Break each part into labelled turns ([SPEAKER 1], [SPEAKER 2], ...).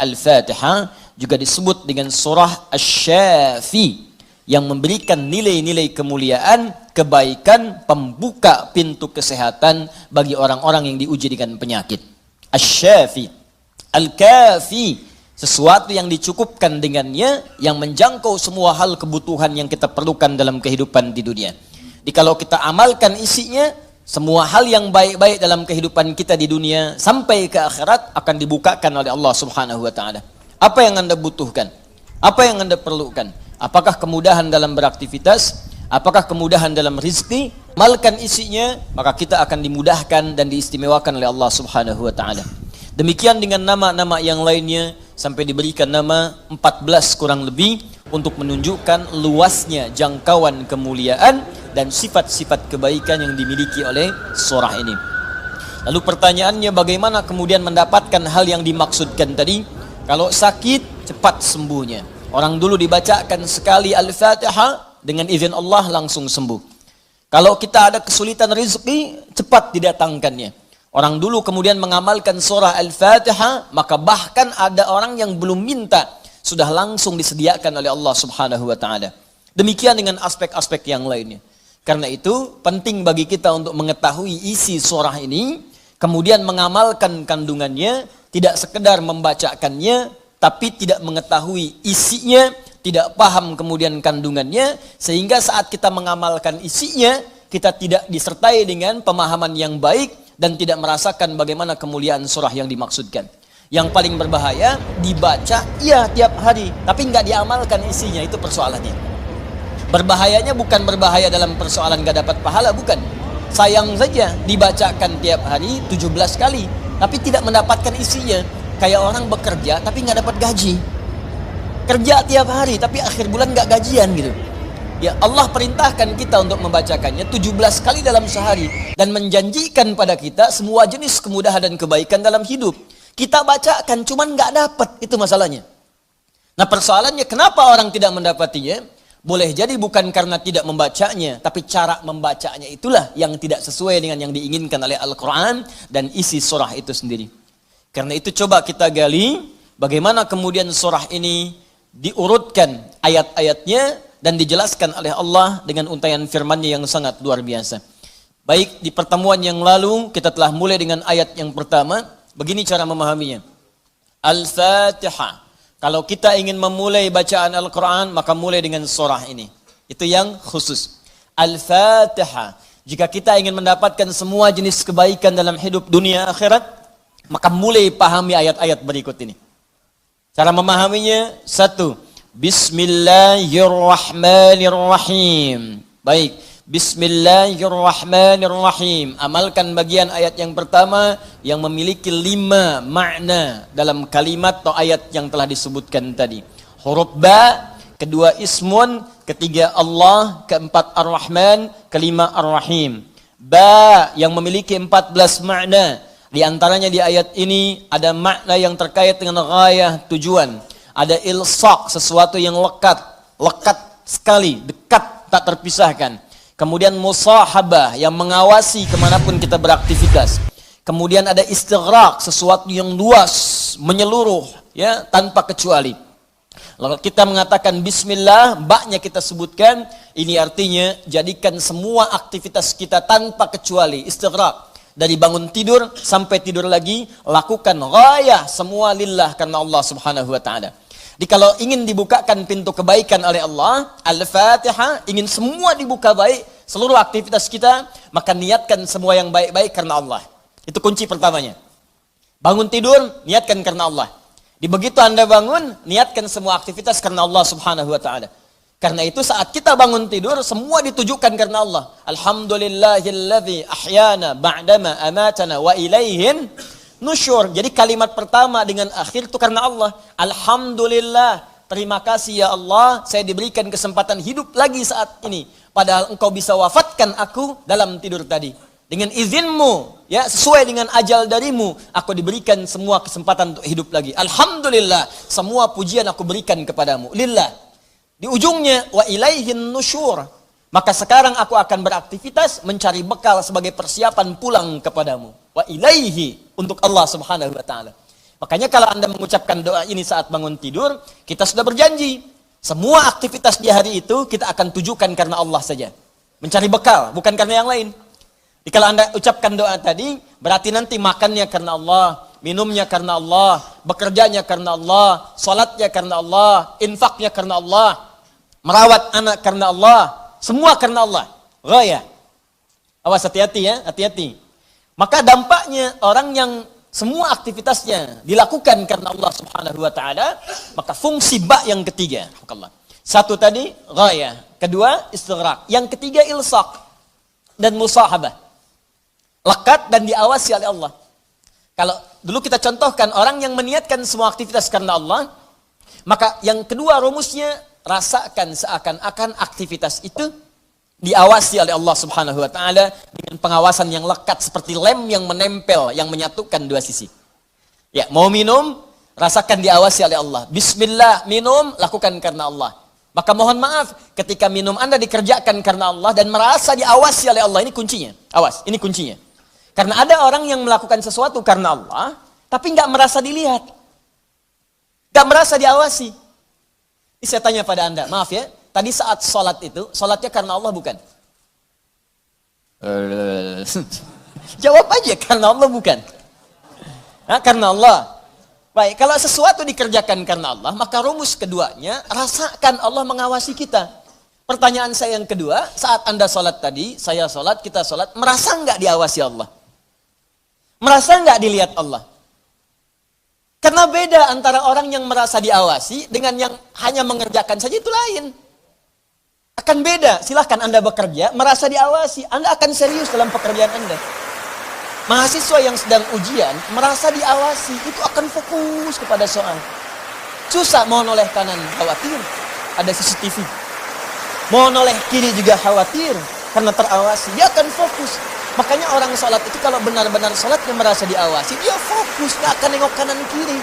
[SPEAKER 1] Al-Fatihah juga disebut dengan surah Asy-Syafi, yang memberikan nilai-nilai kemuliaan, kebaikan, pembuka pintu kesehatan bagi orang-orang yang diuji dengan penyakit. Asy-Syafi. Al-Kafi, sesuatu yang dicukupkan dengannya, yang menjangkau semua hal kebutuhan yang kita perlukan dalam kehidupan di dunia. Jadi kalau kita amalkan isinya, semua hal yang baik-baik dalam kehidupan kita di dunia sampai ke akhirat akan dibukakan oleh Allah Subhanahu wa taala. Apa yang Anda butuhkan? Apa yang Anda perlukan? Apakah kemudahan dalam beraktivitas? Apakah kemudahan dalam rizki? Amalkan isinya, maka kita akan dimudahkan dan diistimewakan oleh Allah Subhanahu wa taala. Demikian dengan nama-nama yang lainnya, sampai diberikan nama 14 kurang lebih untuk menunjukkan luasnya jangkauan kemuliaan dan sifat-sifat kebaikan yang dimiliki oleh surah ini. Lalu pertanyaannya, bagaimana kemudian mendapatkan hal yang dimaksudkan tadi? Kalau sakit, cepat sembuhnya. Orang dulu dibacakan sekali Al-Fatihah, dengan izin Allah langsung sembuh. Kalau kita ada kesulitan rezeki, cepat didatangkannya. Orang dulu kemudian mengamalkan surah Al-Fatihah, maka bahkan ada orang yang belum minta, sudah langsung disediakan oleh Allah Subhanahu wa taala. Demikian dengan aspek-aspek yang lainnya. Karena itu penting bagi kita untuk mengetahui isi surah ini, kemudian mengamalkan kandungannya, tidak sekedar membacakannya, tapi tidak mengetahui isinya, tidak paham kemudian kandungannya, sehingga saat kita mengamalkan isinya, kita tidak disertai dengan pemahaman yang baik, dan tidak merasakan bagaimana kemuliaan surah yang dimaksudkan. Yang paling berbahaya, dibaca, iya tiap hari, tapi nggak diamalkan isinya, itu persoalannya. Berbahayanya bukan berbahaya dalam persoalan nggak dapat pahala, bukan. Sayang saja, dibacakan tiap hari 17 kali, tapi tidak mendapatkan isinya. Kayak orang bekerja tapi nggak dapat gaji. Kerja tiap hari tapi akhir bulan nggak gajian gitu. Ya, Allah perintahkan kita untuk membacakannya 17 kali dalam sehari dan menjanjikan pada kita semua jenis kemudahan dan kebaikan dalam hidup. Kita bacakan cuman nggak dapat, itu masalahnya. Nah, persoalannya kenapa orang tidak mendapatinya? Boleh jadi bukan karena tidak membacanya, tapi cara membacanya itulah yang tidak sesuai dengan yang diinginkan oleh Al-Quran dan isi surah itu sendiri. Karena itu coba kita gali bagaimana kemudian surah ini diurutkan ayat-ayatnya dan dijelaskan oleh Allah dengan untaian firman-Nya yang sangat luar biasa. Baik, di pertemuan yang lalu kita telah mulai dengan ayat yang pertama. Begini cara memahaminya. Al-Fatihah. Kalau kita ingin memulai bacaan Al-Quran, maka mulai dengan surah ini. Itu yang khusus. Al-Fatihah. Jika kita ingin mendapatkan semua jenis kebaikan dalam hidup dunia akhirat, maka mulai pahami ayat-ayat berikut ini. Cara memahaminya, 1. Bismillahirrahmanirrahim. Baik, Bismillahirrahmanirrahim. Amalkan bagian ayat yang pertama yang memiliki 5 makna dalam kalimat atau ayat yang telah disebutkan tadi. Huruf ba, kedua ismun, ketiga Allah, keempat ar-Rahman, kelima ar-Rahim. Ba yang memiliki 14 makna. Di antaranya di ayat ini ada makna yang terkait dengan ghayah, tujuan. Ada ilsaq, sesuatu yang lekat sekali, dekat, tak terpisahkan. Kemudian musahabah yang mengawasi kemanapun kita beraktivitas. Kemudian ada istighraq, sesuatu yang luas, menyeluruh, ya, tanpa kecuali. Lalu kita mengatakan bismillah, baknya kita sebutkan, ini artinya jadikan semua aktivitas kita tanpa kecuali, istighraq. Dari bangun tidur sampai tidur lagi, lakukan ghayah semua lillah karena Allah Subhanahu wa taala. Jadi kalau ingin dibukakan pintu kebaikan oleh Allah, Al-Fatihah, ingin semua dibuka baik, seluruh aktivitas kita, maka niatkan semua yang baik-baik karena Allah. Itu kunci pertamanya. Bangun tidur, niatkan karena Allah. Di begitu Anda bangun, niatkan semua aktivitas karena Allah Subhanahu wa taala. Karena itu saat kita bangun tidur, semua ditujukan karena Allah. Alhamdulillahilladzi ahyana ba'dama amatana wa ilaihin nusyur. Jadi kalimat pertama dengan akhir itu karena Allah. Alhamdulillah, terima kasih ya Allah, saya diberikan kesempatan hidup lagi saat ini. Padahal engkau bisa wafatkan aku dalam tidur tadi. Dengan izinmu, ya, sesuai dengan ajal darimu, aku diberikan semua kesempatan untuk hidup lagi. Alhamdulillah, semua pujian aku berikan kepadamu. Lillah. Di ujungnya, wa ilaihin nusyur. Maka sekarang aku akan beraktivitas mencari bekal sebagai persiapan pulang kepadamu. Wa ilaihi, untuk Allah Subhanahu wa taala. Makanya kalau Anda mengucapkan doa ini saat bangun tidur, kita sudah berjanji. Semua aktivitas di hari itu kita akan tujukan karena Allah saja. Mencari bekal, bukan karena yang lain. Jadi kalau Anda ucapkan doa tadi, berarti nanti makannya karena Allah, minumnya karena Allah, bekerjanya karena Allah, salatnya karena Allah, infaknya karena Allah, merawat anak karena Allah, semua karena Allah. Ghaya. Awas, hati-hati ya, hati-hati. Maka dampaknya orang yang semua aktivitasnya dilakukan karena Allah Subhanahu wa taala, maka fungsi ba yang ketiga. Satu tadi ghaya, kedua istighraq, yang ketiga ilsaq dan musahabah. Lekat dan diawasi oleh Allah. Kalau dulu kita contohkan orang yang meniatkan semua aktivitas karena Allah, maka yang kedua rumusnya rasakan seakan-akan aktivitas itu diawasi oleh Allah Subhanahu wa taala dengan pengawasan yang lekat seperti lem yang menempel yang menyatukan dua sisi. Ya, mau minum, rasakan diawasi oleh Allah. Bismillah, minum, lakukan karena Allah. Maka mohon maaf ketika minum Anda dikerjakan karena Allah dan merasa diawasi oleh Allah, ini kuncinya. Awas, ini kuncinya. Karena ada orang yang melakukan sesuatu karena Allah tapi nggak merasa dilihat. Nggak merasa diawasi. Ini saya tanya pada Anda, maaf ya. Tadi saat sholat itu, sholatnya karena Allah bukan? Jawab aja, karena Allah bukan? Karena Allah. Baik, kalau sesuatu dikerjakan karena Allah, maka rumus keduanya, rasakan Allah mengawasi kita. Pertanyaan saya yang kedua, saat Anda sholat tadi, saya sholat, kita sholat, merasa nggak diawasi Allah? Merasa nggak dilihat Allah? Karena beda antara orang yang merasa diawasi dengan yang hanya mengerjakan saja, itu lain. Akan beda, silahkan Anda bekerja, merasa diawasi, Anda akan serius dalam pekerjaan Anda. Mahasiswa yang sedang ujian, merasa diawasi, itu akan fokus kepada soal. Susah, mau noleh kanan, khawatir, ada CCTV. Mau noleh kiri juga khawatir, karena terawasi, dia akan fokus. Makanya orang sholat itu kalau benar-benar sholatnya merasa diawasi, dia fokus, gak akan nengok kanan kiri.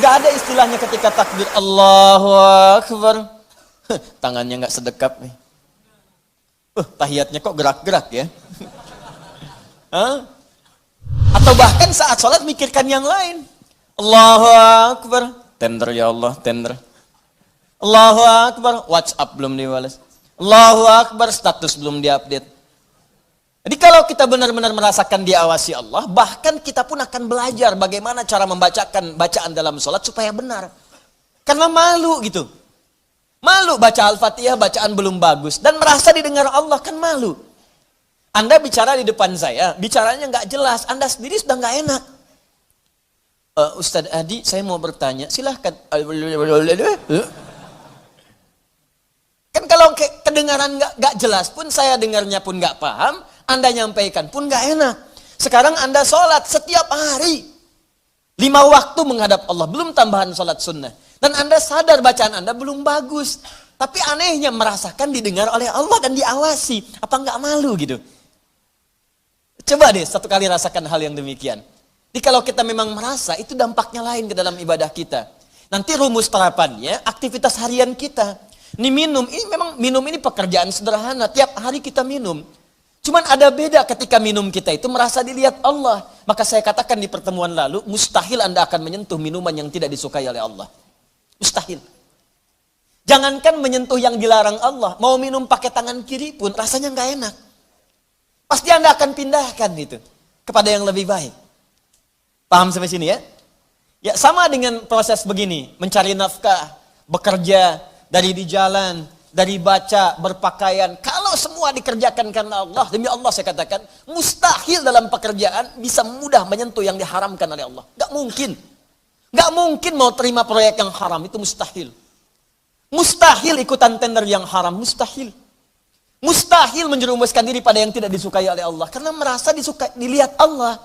[SPEAKER 1] Gak ada istilahnya ketika takbir, Allahu Akbar. Tangannya nggak sedekap nih. Tahiyatnya kok gerak-gerak ya. Atau bahkan saat sholat mikirkan yang lain. Allahu Akbar. Tender ya Allah, tender. Allahu Akbar. WhatsApp belum dibalas. Allahu Akbar. Status belum diupdate. Jadi kalau kita benar-benar merasakan diawasi Allah, bahkan kita pun akan belajar bagaimana cara membacakan bacaan dalam sholat supaya benar. Karena malu gitu. Malu baca Al-Fatihah, bacaan belum bagus. Dan merasa didengar Allah, kan malu. Anda bicara di depan saya, bicaranya nggak jelas. Anda sendiri sudah nggak enak. Ustadz Adi, saya mau bertanya, silahkan. Kan kalau kedengaran nggak jelas pun, saya dengarnya pun nggak paham, Anda nyampaikan pun nggak enak. Sekarang Anda sholat setiap hari. 5 waktu menghadap Allah, belum tambahan sholat sunnah. Dan Anda sadar bacaan Anda belum bagus. Tapi anehnya merasakan didengar oleh Allah dan diawasi. Apa nggak malu gitu? Coba deh satu kali rasakan hal yang demikian. Jadi kalau kita memang merasa, itu dampaknya lain ke dalam ibadah kita. Nanti rumus terapannya, aktivitas harian kita. Ini minum, ini memang minum ini pekerjaan sederhana. Tiap hari kita minum. Cuman ada beda ketika minum kita itu merasa dilihat Allah. Maka saya katakan di pertemuan lalu, mustahil Anda akan menyentuh minuman yang tidak disukai oleh Allah. Mustahil. Jangankan menyentuh yang dilarang Allah, mau minum pakai tangan kiri pun rasanya nggak enak. Pasti Anda akan pindahkan itu kepada yang lebih baik. Paham sampai sini ya? Ya sama dengan proses begini, mencari nafkah, bekerja, dari di jalan, dari baca, berpakaian. Kalau semua dikerjakan karena Allah, demi Allah saya katakan, mustahil dalam pekerjaan bisa mudah menyentuh yang diharamkan oleh Allah. Nggak mungkin. Gak mungkin mau terima proyek yang haram, itu mustahil. Mustahil ikutan tender yang haram, mustahil. Mustahil menjerumuskan diri pada yang tidak disukai oleh Allah. Karena merasa dilihat Allah.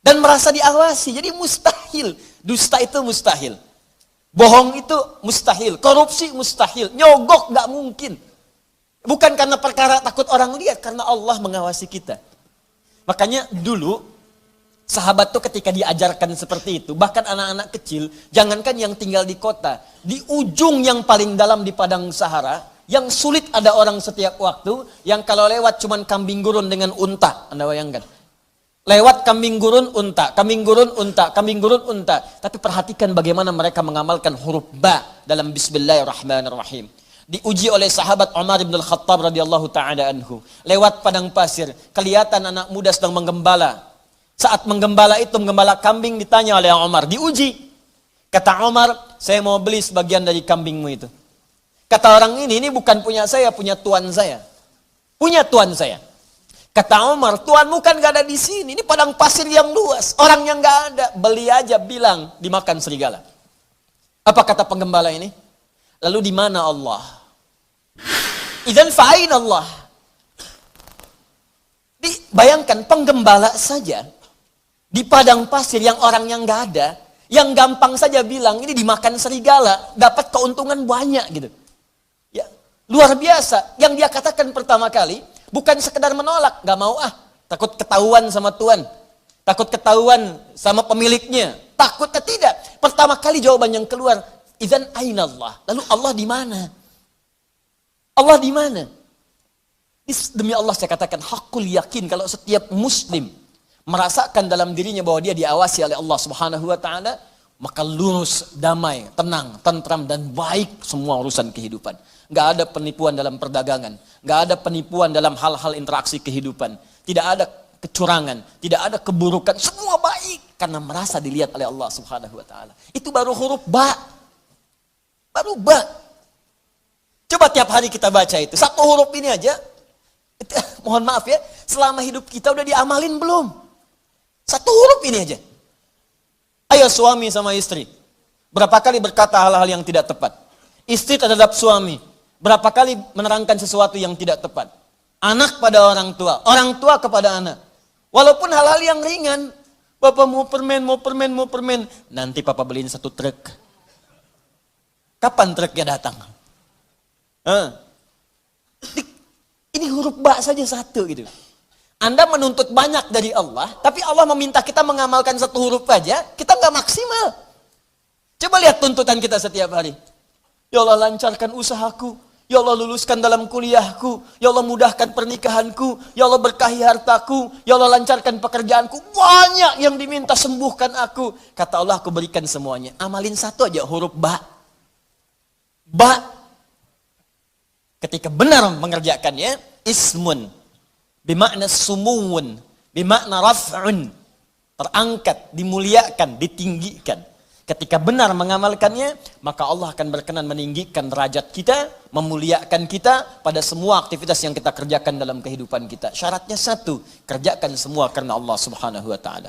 [SPEAKER 1] Dan merasa diawasi, jadi mustahil. Dusta itu mustahil. Bohong itu mustahil. Korupsi mustahil. Nyogok gak mungkin. Bukan karena perkara takut orang lihat, karena Allah mengawasi kita. Makanya dulu, sahabat tuh ketika diajarkan seperti itu, bahkan anak-anak kecil, jangankan yang tinggal di kota, di ujung yang paling dalam di padang Sahara, yang sulit ada orang setiap waktu, yang kalau lewat cuman kambing gurun dengan unta, Anda bayangkan. Lewat kambing gurun unta, kambing gurun unta, kambing gurun unta. Tapi perhatikan bagaimana mereka mengamalkan huruf ba dalam Bismillahirrahmanirrahim. Diuji oleh sahabat Umar bin Al-Khattab radhiyallahu taala anhu. Lewat padang pasir, kelihatan anak muda sedang menggembala. Saat menggembala itu, menggembala kambing, ditanya oleh Umar, diuji. Kata Umar, saya mau beli sebagian dari kambingmu itu. Kata orang ini bukan punya saya, punya tuan saya. Punya tuan saya. Kata Umar, tuanmu kan gak ada di sini. Ini padang pasir yang luas. Orang yang gak ada, beli aja, bilang dimakan serigala. Apa kata penggembala ini? Lalu di mana Allah? Idzan fa'ain Allah. Bayangkan penggembala saja di padang pasir yang orang yang gak ada, yang gampang saja bilang ini dimakan serigala, dapat keuntungan banyak gitu. Ya, luar biasa. Yang dia katakan pertama kali bukan sekedar menolak, gak mau takut ketahuan sama tuan, takut ketahuan sama pemiliknya, takutnya tidak. Pertama kali jawaban yang keluar, idzan aina Allah. Lalu Allah di mana? Allah di mana? Demi Allah saya katakan hakul yakin kalau setiap muslim merasakan dalam dirinya bahwa dia diawasi oleh Allah Subhanahu wa taala, maka lurus, damai, tenang, tentram dan baik semua urusan kehidupan. Gak ada penipuan dalam perdagangan, gak ada penipuan dalam hal-hal interaksi kehidupan, tidak ada kecurangan, tidak ada keburukan, semua baik karena merasa dilihat oleh Allah Subhanahu wa taala. Itu baru huruf ba. Baru ba. Coba tiap hari kita baca itu. Satu huruf ini aja. Mohon maaf ya, selama hidup kita udah diamalin belum? Satu huruf ini aja. Ayo suami sama istri. Berapa kali berkata hal-hal yang tidak tepat? Istri terhadap suami. Berapa kali menerangkan sesuatu yang tidak tepat? Anak pada orang tua kepada anak. Walaupun hal-hal yang ringan. Bapak mau permen. Nanti papa beliin satu truk. Kapan truknya datang? Ini huruf ba saja satu gitu. Anda menuntut banyak dari Allah, tapi Allah meminta kita mengamalkan satu huruf aja, kita nggak maksimal. Coba lihat tuntutan kita setiap hari. Ya Allah lancarkan usahaku, ya Allah luluskan dalam kuliahku, ya Allah mudahkan pernikahanku, ya Allah berkahi hartaku, ya Allah lancarkan pekerjaanku. Banyak yang diminta, sembuhkan aku. Kata Allah, aku berikan semuanya. Amalin satu aja huruf ba. Ba. Ketika benar mengerjakannya, ismun, bimakna sumuun, bimakna raf'un, terangkat, dimuliakan, ditinggikan. Ketika benar mengamalkannya, maka Allah akan berkenan meninggikan derajat kita, memuliakan kita pada semua aktivitas yang kita kerjakan dalam kehidupan kita. Syaratnya satu, kerjakan semua karena Allah Subhanahu wa taala.